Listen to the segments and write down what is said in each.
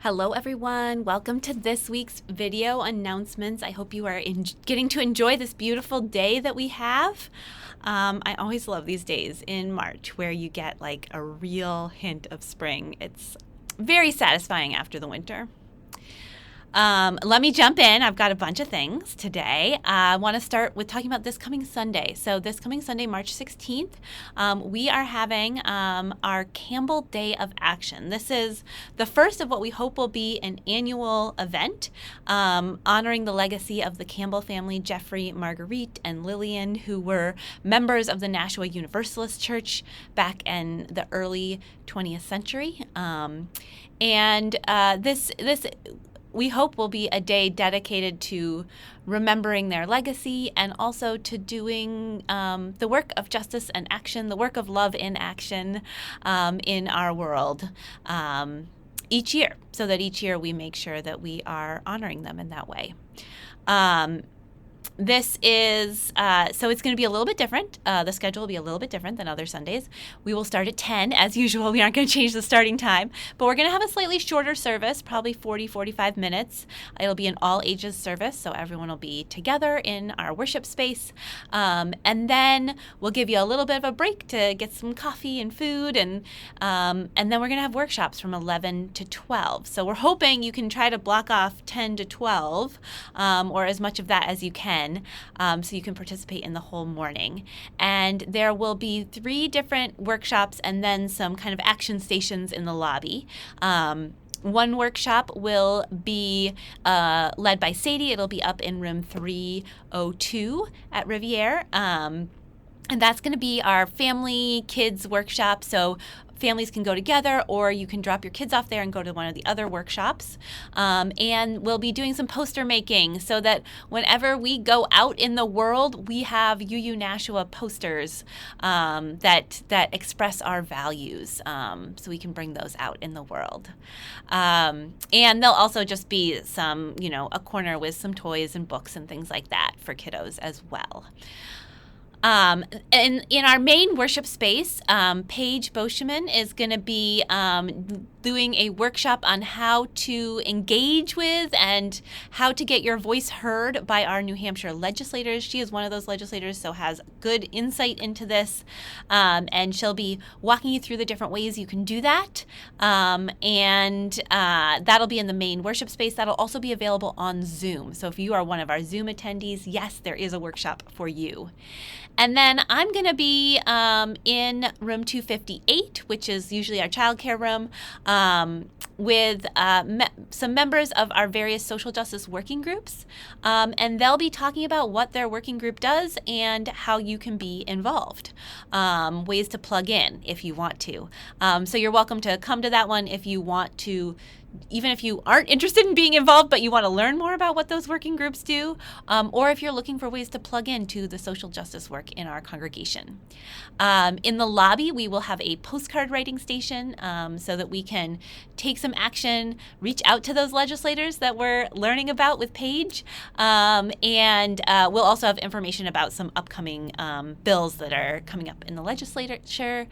Hello everyone, welcome to this week's video announcements. I hope you are getting to enjoy this beautiful day that we have. I always love these days in March where you get like a real hint of spring. It's very satisfying after the winter. Let me jump in. I've got a bunch of things today. I want to start with talking about this coming Sunday. So this coming Sunday, March 16th, we are having our Campbell Day of Action. This is the first of what we hope will be an annual event honoring the legacy of the Campbell family, Jeffrey, Marguerite, and Lillian, who were members of the Nashua Universalist Church back in the early 20th century. This we hope will be a day dedicated to remembering their legacy and also to doing the work of justice and action, the work of love in action in our world each year, so that each year we make sure that we are honoring them in that way. This is, so it's going to be a little bit different. The schedule will be a little bit different than other Sundays. We will start at 10 as usual. We aren't going to change the starting time, but we're going to have a slightly shorter service, probably 45 minutes. It'll be an all ages service, so everyone will be together in our worship space. And then we'll give you a little bit of a break to get some coffee and food, and then we're going to have workshops from 11 to 12. So we're hoping you can try to block off 10 to 12 or as much of that as you can. So you can participate in the whole morning. And there will be 3 different workshops and then some kind of action stations in the lobby. One workshop will be led by Sadie. It'll be up in room 302 at Riviere. And that's going to be our family kids workshop. So families can go together, or you can drop your kids off there and go to one of the other workshops. And we'll be doing some poster making so that whenever we go out in the world, we have UU Nashua posters that express our values, so we can bring those out in the world. And there'll also just be some, a corner with some toys and books and things like that for kiddos as well. And in our main worship space, Paige Boscheman is going to be doing a workshop on how to engage with and how to get your voice heard by our New Hampshire legislators. She is one of those legislators, so has good insight into this, and she'll be walking you through the different ways you can do that. And that'll be in the main worship space. That'll also be available on Zoom. So if you are one of our Zoom attendees, yes, there is a workshop for you. And then I'm going to be in room 258, which is usually our childcare room, with some members of our various social justice working groups. And they'll be talking about what their working group does and how you can be involved, ways to plug in if you want to. So you're welcome to come to that one if you want to, even if you aren't interested in being involved, but you want to learn more about what those working groups do, or if you're looking for ways to plug into the social justice work in our congregation. In the lobby, we will have a postcard writing station so that we can take some action, reach out to those legislators that we're learning about with Paige, and we'll also have information about some upcoming bills that are coming up in the legislature,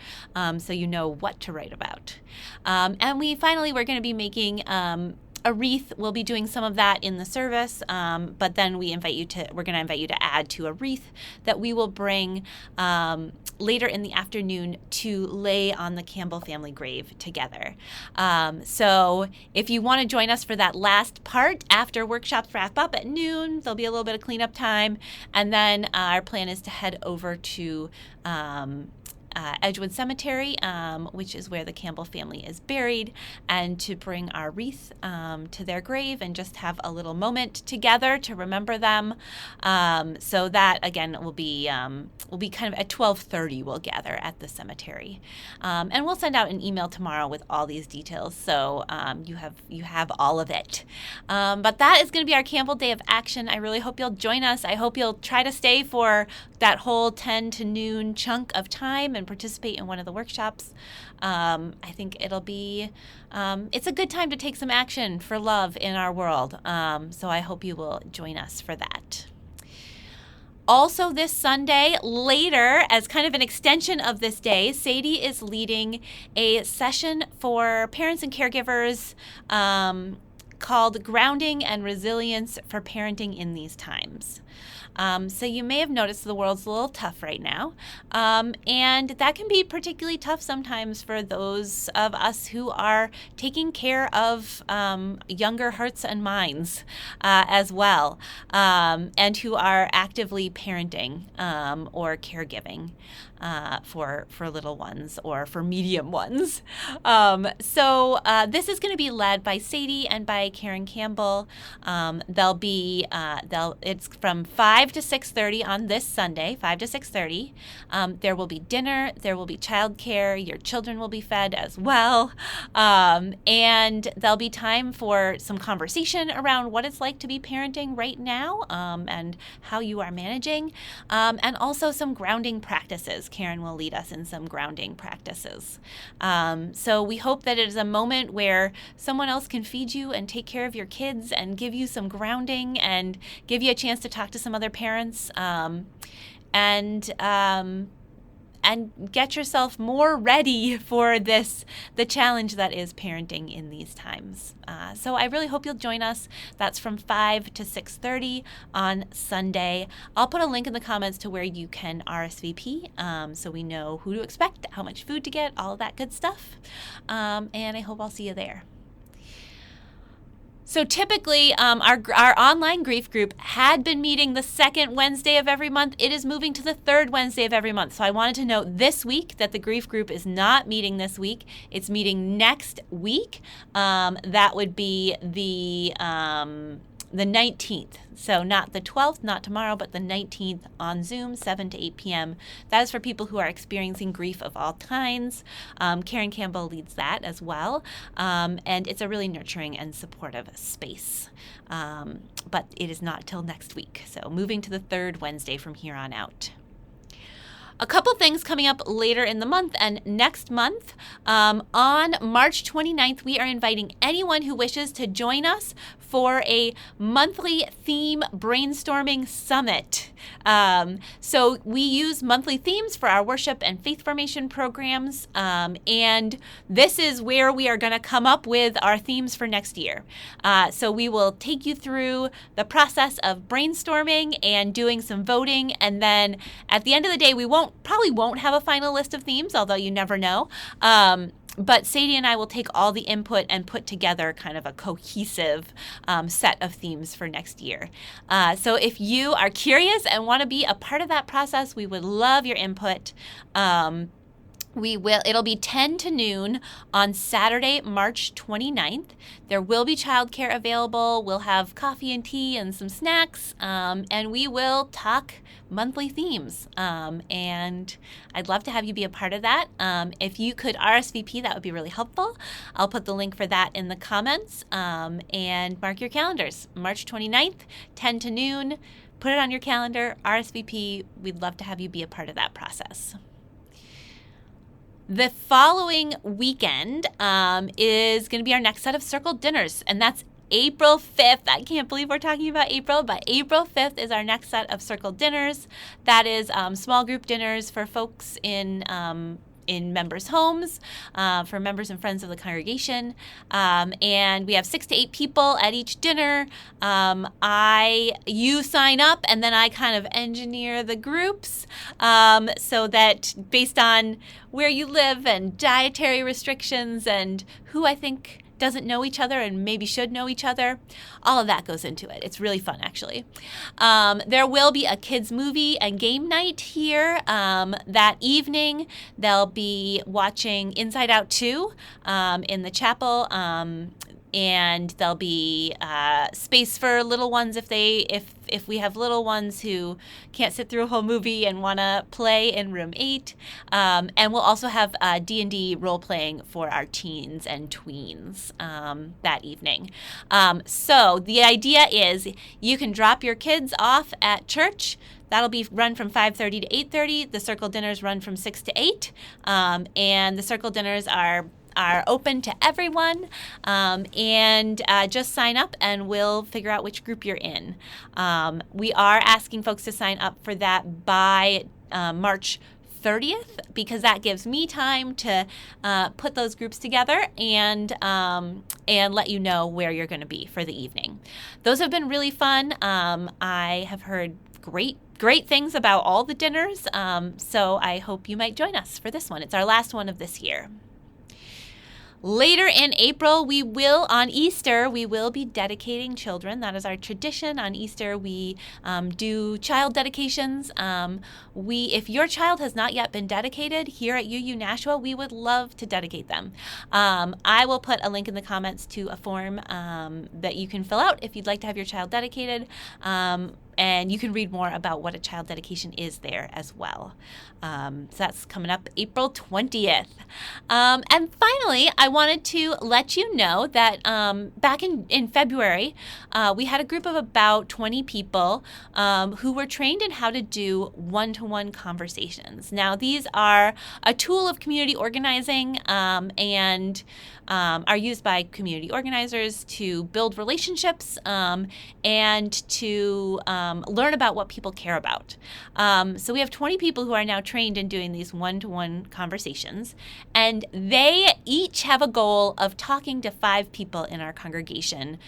so you know what to write about. And we're going to be making a wreath. We'll be doing some of that in the service, but then we're going to invite you to add to a wreath that we will bring later in the afternoon to lay on the Campbell family grave together. So if you want to join us for that last part after workshops wrap up at noon, there'll be a little bit of cleanup time, and then our plan is to head over to Edgewood Cemetery, which is where the Campbell family is buried, and to bring our wreath to their grave and just have a little moment together to remember them. So that again will be kind of at 12:30. We'll gather at the cemetery, and we'll send out an email tomorrow with all these details. So you have all of it. But that is going to be our Campbell Day of Action. I really hope you'll join us. I hope you'll try to stay for that whole 10 to noon chunk of time and participate in one of the workshops. I think it'll be, it's a good time to take some action for love in our world. So I hope you will join us for that. Also this Sunday, later, as kind of an extension of this day, Sadie is leading a session for parents and caregivers called Grounding and Resilience for Parenting in These Times. So you may have noticed the world's a little tough right now, and that can be particularly tough sometimes for those of us who are taking care of younger hearts and minds as well, and who are actively parenting or caregiving for little ones or for medium ones. So this is going to be led by Sadie and by Karen Campbell. It's from 5 to 6:30 on this Sunday, 5 to 6:30. There will be dinner, there will be childcare, your children will be fed as well, and there'll be time for some conversation around what it's like to be parenting right now, and how you are managing, and also some grounding practices. Karen will lead us in some grounding practices. So we hope that it is a moment where someone else can feed you and take care of your kids and give you some grounding and give you a chance to talk to some other parents, and get yourself more ready for the challenge that is parenting in these times. So I really hope you'll join us. That's from 5 to 6:30 on Sunday. I'll put a link in the comments to where you can RSVP, so we know who to expect, how much food to get, all of that good stuff. And I hope I'll see you there. So typically, our online grief group had been meeting the second Wednesday of every month. It is moving to the third Wednesday of every month. So I wanted to note this week that the grief group is not meeting this week. It's meeting next week. That would be the 19th. So not the 12th, not tomorrow, but the 19th on Zoom, 7 to 8 p.m. That is for people who are experiencing grief of all kinds. Karen Campbell leads that as well. And it's a really nurturing and supportive space. But it is not till next week. So moving to the third Wednesday from here on out. A couple things coming up later in the month and next month. On March 29th, we are inviting anyone who wishes to join us for a monthly theme brainstorming summit. So we use monthly themes for our worship and faith formation programs, and this is where we are going to come up with our themes for next year. So we will take you through the process of brainstorming and doing some voting, and then at the end of the day, we probably won't have a final list of themes, although you never know. But Sadie and I will take all the input and put together kind of a cohesive set of themes for next year. So if you are curious and want to be a part of that process, we would love your input. It'll be 10 to noon on Saturday, March 29th. There will be childcare available. We'll have coffee and tea and some snacks, and we will talk monthly themes. And I'd love to have you be a part of that. If you could RSVP, that would be really helpful. I'll put the link for that in the comments, and mark your calendars. March 29th, 10 to noon. Put it on your calendar, RSVP. We'd love to have you be a part of that process. The following weekend is going to be our next set of circle dinners, and that's April 5th. I can't believe we're talking about April, but April 5th is our next set of circle dinners. That is small group dinners for folks in members' homes, for members and friends of the congregation. And we have 6 to 8 people at each dinner. You sign up, and then I kind of engineer the groups, so that based on where you live and dietary restrictions and who I think doesn't know each other and maybe should know each other, all of that goes into it. It's really fun, actually. There will be a kids movie and game night here that evening. They'll be watching Inside Out 2 in the chapel, and there'll be space for little ones if we have little ones who can't sit through a whole movie and want to play in room 8. And we'll also have D&D role-playing for our teens and tweens that evening. So the idea is you can drop your kids off at church. That'll be run from 5:30 to 8:30. The circle dinners run from 6 to 8. And the circle dinners are are open to everyone, and just sign up and we'll figure out which group you're in. We are asking folks to sign up for that by March 30th, because that gives me time to put those groups together and let you know where you're going to be for the evening. Those have been really fun. I have heard great things about all the dinners, so I hope you might join us for this one. It's our last one of this year. Later in April, on Easter, we will be dedicating children. That is our tradition. On Easter, we do child dedications. If your child has not yet been dedicated here at UU Nashua, we would love to dedicate them. I will put a link in the comments to a form that you can fill out if you'd like to have your child dedicated. And you can read more about what a child dedication is there as well. So that's coming up April 20th. And finally, I wanted to let you know that back in February, we had a group of about 20 people who were trained in how to do one-to-one conversations. Now, these are a tool of community organizing and are used by community organizers to build relationships and to learn about what people care about. So we have 20 people who are now trained in doing these one-to-one conversations, and they each have a goal of talking to 5 people in our congregation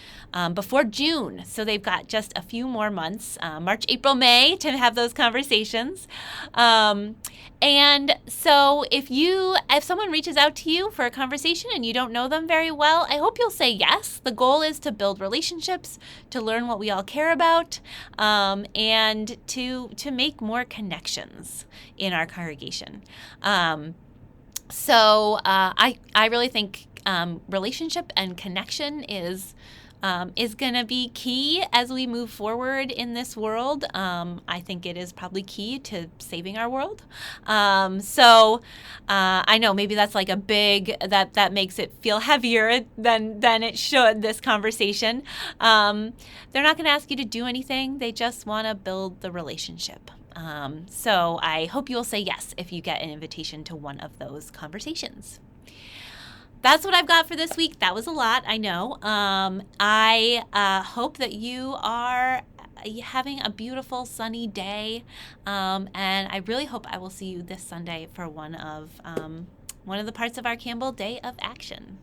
before June. So they've got just a few more months, March, April, May, to have those conversations. And so if someone reaches out to you for a conversation and you don't know them very well, I hope you'll say yes. The goal is to build relationships, to learn what we all care about, and to make more connections in our congregation. So I really think relationship and connection is going to be key as we move forward in this world. I think it is probably key to saving our world. So I know maybe that's like a big, that makes it feel heavier than it should, this conversation. They're not going to ask you to do anything. They just want to build the relationship. So I hope you'll say yes if you get an invitation to one of those conversations. That's what I've got for this week. That was a lot, I know. I hope that you are having a beautiful sunny day, and I really hope I will see you this Sunday for one of the parts of our Campbell Day of Action.